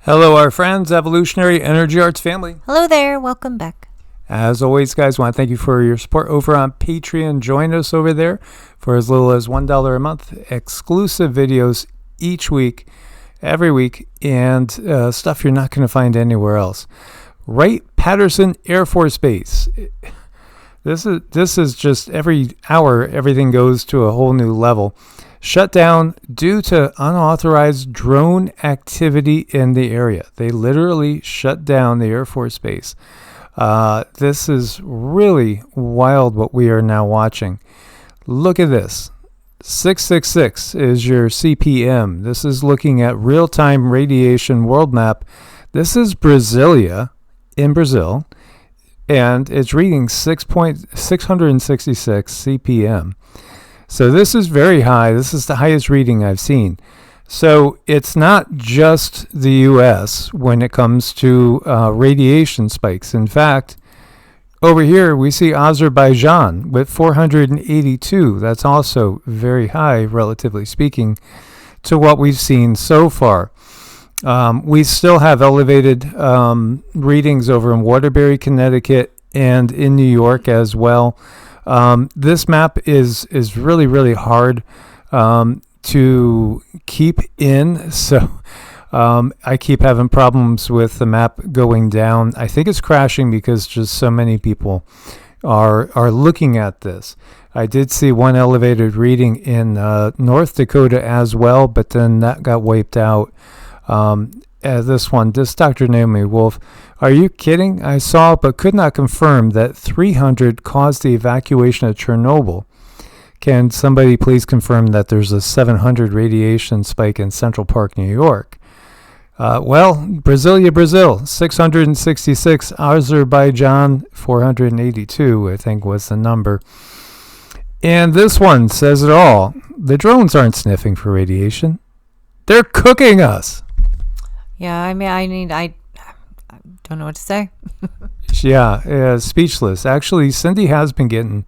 Hello, our friends, Evolutionary Energy Arts family. Hello there. Welcome back. As always, guys, want to thank you for your support over on Patreon. Join us over there for as little as $1 a month. Exclusive videos each week, every week, and stuff you're not going to find anywhere else. Wright Patterson Air Force Base. This is just every hour, everything goes to a whole new level. Shut down due to unauthorized drone activity in the area. They literally shut down the Air Force Base. This is really wild what we are now watching. Look at this. 666 is your CPM. This is looking at real-time radiation world map. This is Brasilia in Brazil, and it's reading 666 CPM. So this is very high. This is the highest reading I've seen. So it's not just the U.S. when it comes to radiation spikes. In fact, over here we see Azerbaijan with 482. That's also very high, relatively speaking, to what we've seen so far. We still have elevated readings over in Waterbury, Connecticut, and in New York as well. This map is really, really hard to keep in, so I keep having problems with the map going down. I think it's crashing because just so many people are looking at this. I did see one elevated reading in North Dakota as well, but then that got wiped out. This Dr. Naomi Wolf. Are you kidding? I saw but could not confirm that 300 caused the evacuation of Chernobyl. Can somebody please confirm that there's a 700 radiation spike in Central Park, New York? Brasilia, Brazil, 666. Azerbaijan, 482, I think was the number. And this one says it all. The drones aren't sniffing for radiation. They're cooking us. Yeah, I don't know what to say. Speechless. Actually, Cindy has been getting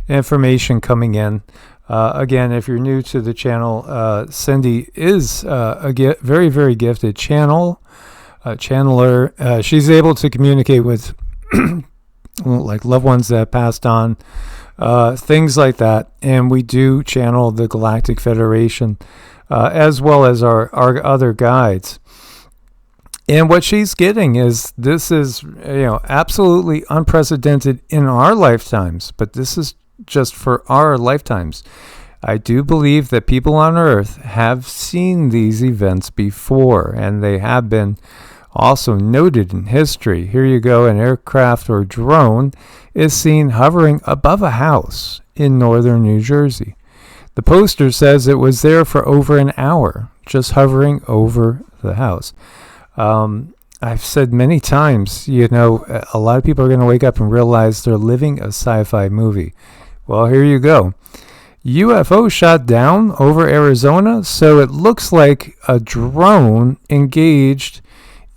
information coming in. Again, if you're new to the channel, Cindy is a very, very gifted channeler. She's able to communicate with like loved ones that passed on, things like that. And we do channel the Galactic Federation as well as our other guides. And what she's getting is this is, absolutely unprecedented in our lifetimes, but this is just for our lifetimes. I do believe that people on Earth have seen these events before, and they have been also noted in history. Here you go, an aircraft or drone is seen hovering above a house in northern New Jersey. The poster says it was there for over an hour, just hovering over the house. I've said many times, a lot of people are going to wake up and realize they're living a sci-fi movie. Well, here you go. UFO shot down over Arizona, so it looks like a drone engaged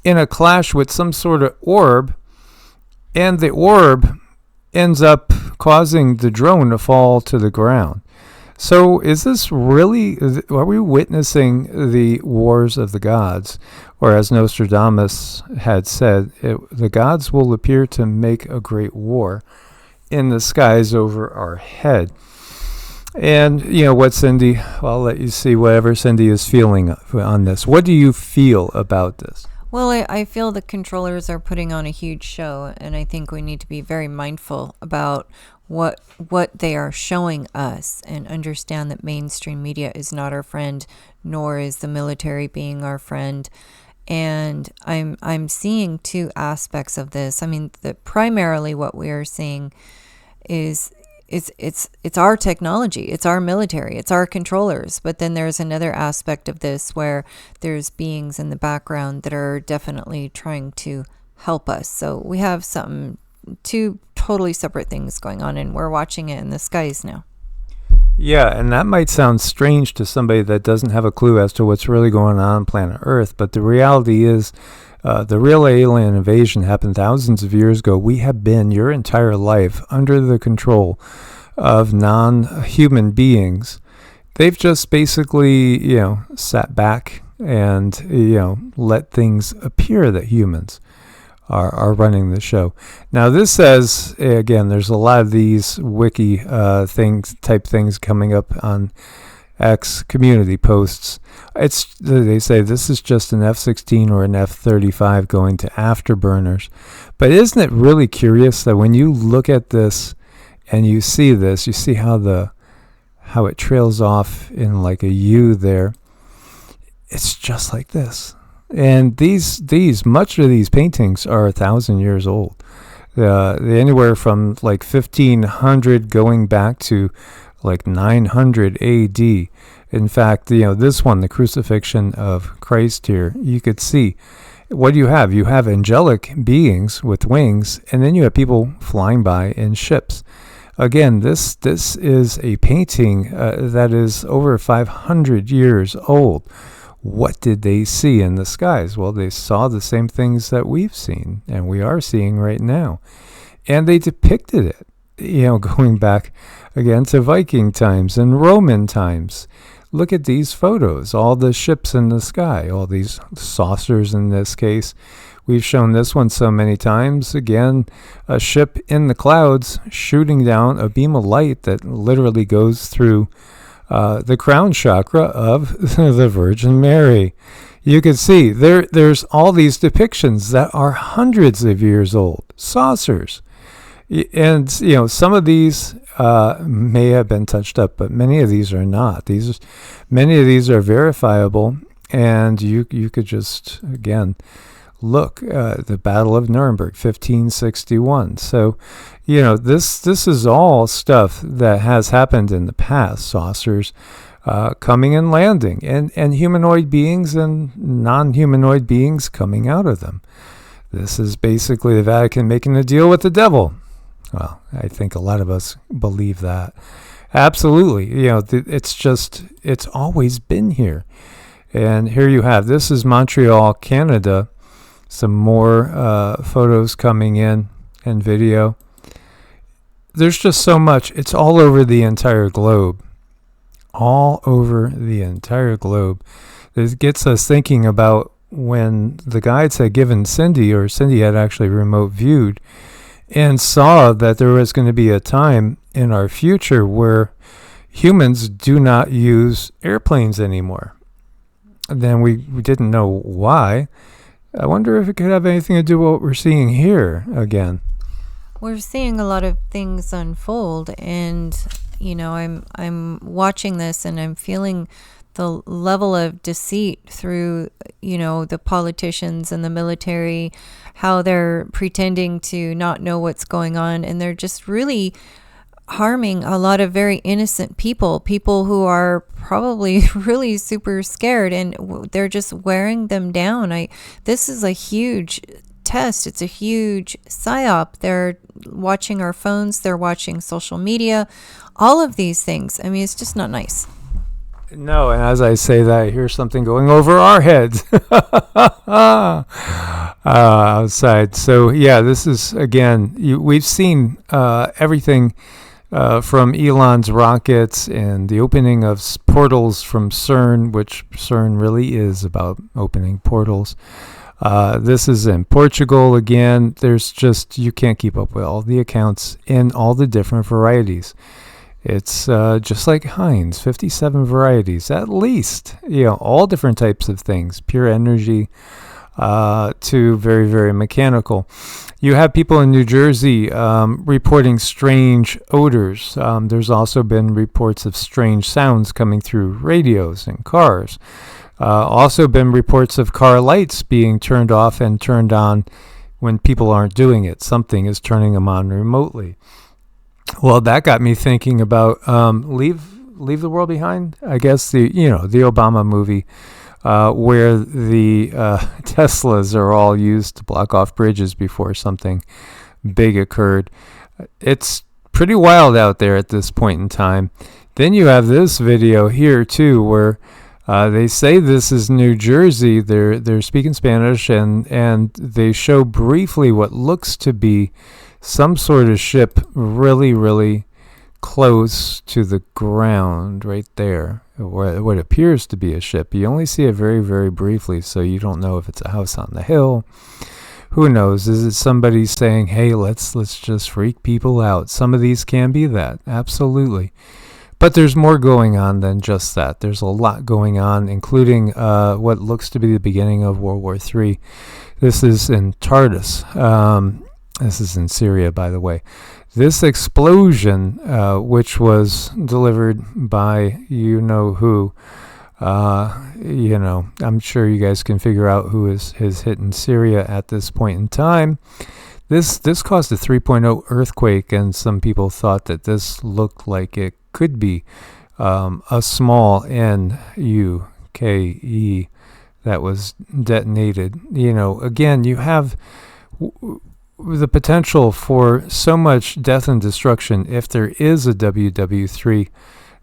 in a clash with some sort of orb, and the orb ends up causing the drone to fall to the ground. So is this really, are we witnessing the wars of the gods? Or as Nostradamus had said, the gods will appear to make a great war in the skies over our head. And, what Cindy, I'll let you see whatever Cindy is feeling on this. What do you feel about this? Well, I feel the controllers are putting on a huge show, and I think we need to be very mindful about what they are showing us and understand that mainstream media is not our friend, nor is the military being our friend. And I'm seeing two aspects of this. I mean, primarily what we are seeing is it's our technology, it's our military, it's our controllers. But then there's another aspect of this where there's beings in the background that are definitely trying to help us. So we have two totally separate things going on, and we're watching it in the skies now. Yeah, and that might sound strange to somebody that doesn't have a clue as to what's really going on planet Earth, but the reality is the real alien invasion happened thousands of years ago. We have been your entire life under the control of non-human beings. They've just basically, sat back and let things appear that humans are running the show. Now this says, again, there's a lot of these wiki type things coming up on X community posts. They say this is just an F-16 or an F-35 going to afterburners. But isn't it really curious that when you look at this and you see this, you see how it trails off in like a U there. It's just like this. And much of these paintings are 1,000 years old. Anywhere from like 1500 going back to like 900 AD. In fact, this one, the crucifixion of Christ here, you could see, what do you have? You have angelic beings with wings, and then you have people flying by in ships. Again, this is a painting that is over 500 years old. What did they see in the skies? Well, they saw the same things that we've seen and we are seeing right now. And they depicted it, going back again to Viking times and Roman times. Look at these photos, all the ships in the sky, all these saucers in this case. We've shown this one so many times. Again, a ship in the clouds shooting down a beam of light that literally goes through the crown chakra of the Virgin Mary. You can see there's all these depictions that are hundreds of years old, saucers. And, some of these may have been touched up, but many of these are not. Many of these are verifiable, and you could just, again, look, the Battle of Nuremberg, 1561. So, this is all stuff that has happened in the past. Saucers coming and landing, and humanoid beings and non-humanoid beings coming out of them. This is basically the Vatican making a deal with the devil. Well, I think a lot of us believe that. Absolutely. It's always been here. And here you have, this is Montreal, Canada. Some more photos coming in and video. There's just so much. It's all over the entire globe. All over the entire globe. This gets us thinking about when the guides had given Cindy, or Cindy had actually remote viewed, and saw that there was going to be a time in our future where humans do not use airplanes anymore. And then we didn't know why. I wonder if it could have anything to do with what we're seeing here again. We're seeing a lot of things unfold, and I'm watching this and I'm feeling the level of deceit through the politicians and the military, how they're pretending to not know what's going on, and they're just really harming a lot of very innocent people who are probably really super scared, and they're just wearing them down. This is a huge test. It's a huge psyop. They're watching our phones, they're watching social media, all of these things. I mean, it's just not nice. No, and as I say that, I hear something going over our heads outside. So yeah, this is, again, we've seen everything from Elon's rockets and the opening of portals from CERN, which CERN really is about opening portals. This is in Portugal again. There's just, you can't keep up with all the accounts in all the different varieties. It's just like Heinz, 57 varieties at least, all different types of things, pure energy to very, very mechanical. You have people in New Jersey reporting strange odors. There's also been reports of strange sounds coming through radios and cars. Also been reports of car lights being turned off and turned on when people aren't doing it. Something is turning them on remotely. Well, that got me thinking about Leave the World Behind. I guess the Obama movie where the Teslas are all used to block off bridges before something big occurred. It's pretty wild out there at this point in time. Then you have this video here too, where they say this is New Jersey. They're speaking Spanish, and they show briefly what looks to be some sort of ship really, really close to the ground right there. or what appears to be a ship. You only see it very, very briefly, so you don't know if it's a house on the hill. Who knows? Is it somebody saying, hey, let's just freak people out? Some of these can be that, absolutely. But there's more going on than just that. There's a lot going on, including what looks to be the beginning of World War III. This is in Tartus. This is in Syria, by the way. This explosion, which was delivered by you-know-who, I'm sure you guys can figure out who is hit in Syria at this point in time. This caused a 3.0 earthquake, and some people thought that this looked like it could be a small NUKE that was detonated. Again, you have the potential for so much death and destruction if there is a WW3,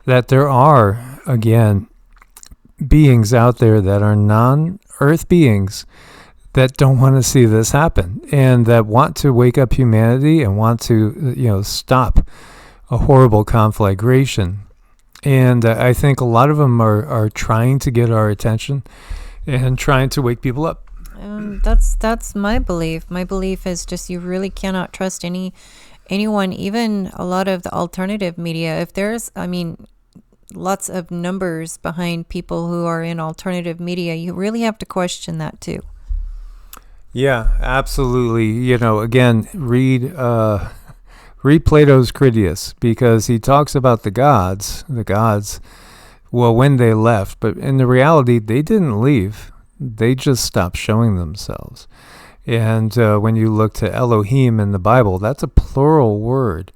that there are, again, beings out there that are non-Earth beings that don't want to see this happen, and that want to wake up humanity and want to, stop a horrible conflagration. And I think a lot of them are trying to get our attention and trying to wake people up. That's my belief. My belief is just you really cannot trust anyone, even a lot of the alternative media. If there's, lots of numbers behind people who are in alternative media, you really have to question that too. Yeah, absolutely. Again, read Plato's Critias, because he talks about the gods, well, when they left, but in the reality, they didn't leave. They just stopped showing themselves. And when you look to Elohim in the Bible, that's a plural word.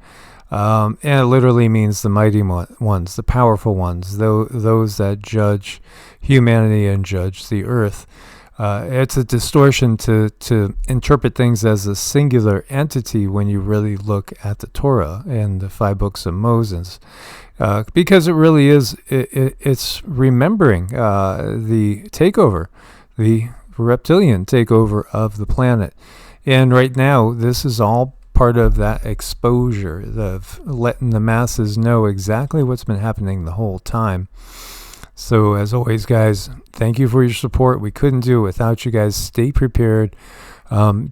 And it literally means the mighty ones, the powerful ones, those that judge humanity and judge the earth. It's a distortion to interpret things as a singular entity when you really look at the Torah and the 5 books of Moses. Because it really is, it's remembering the takeover, the reptilian takeover of the planet. And right now, this is all part of that exposure, of letting the masses know exactly what's been happening the whole time. So as always, guys, thank you for your support. We couldn't do it without you guys. Stay prepared.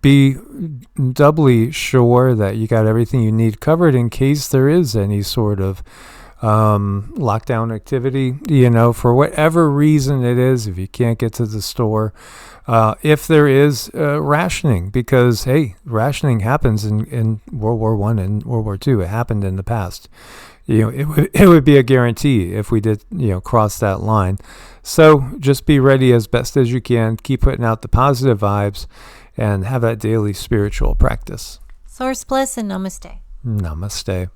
Be doubly sure that you got everything you need covered in case there is any sort of lockdown activity, for whatever reason it is, if you can't get to the store. If there is rationing, because, hey, rationing happens in World War I and World War II. It happened in the past. It would be a guarantee if we did, cross that line. So just be ready as best as you can. Keep putting out the positive vibes and have that daily spiritual practice. Source bless and namaste. Namaste.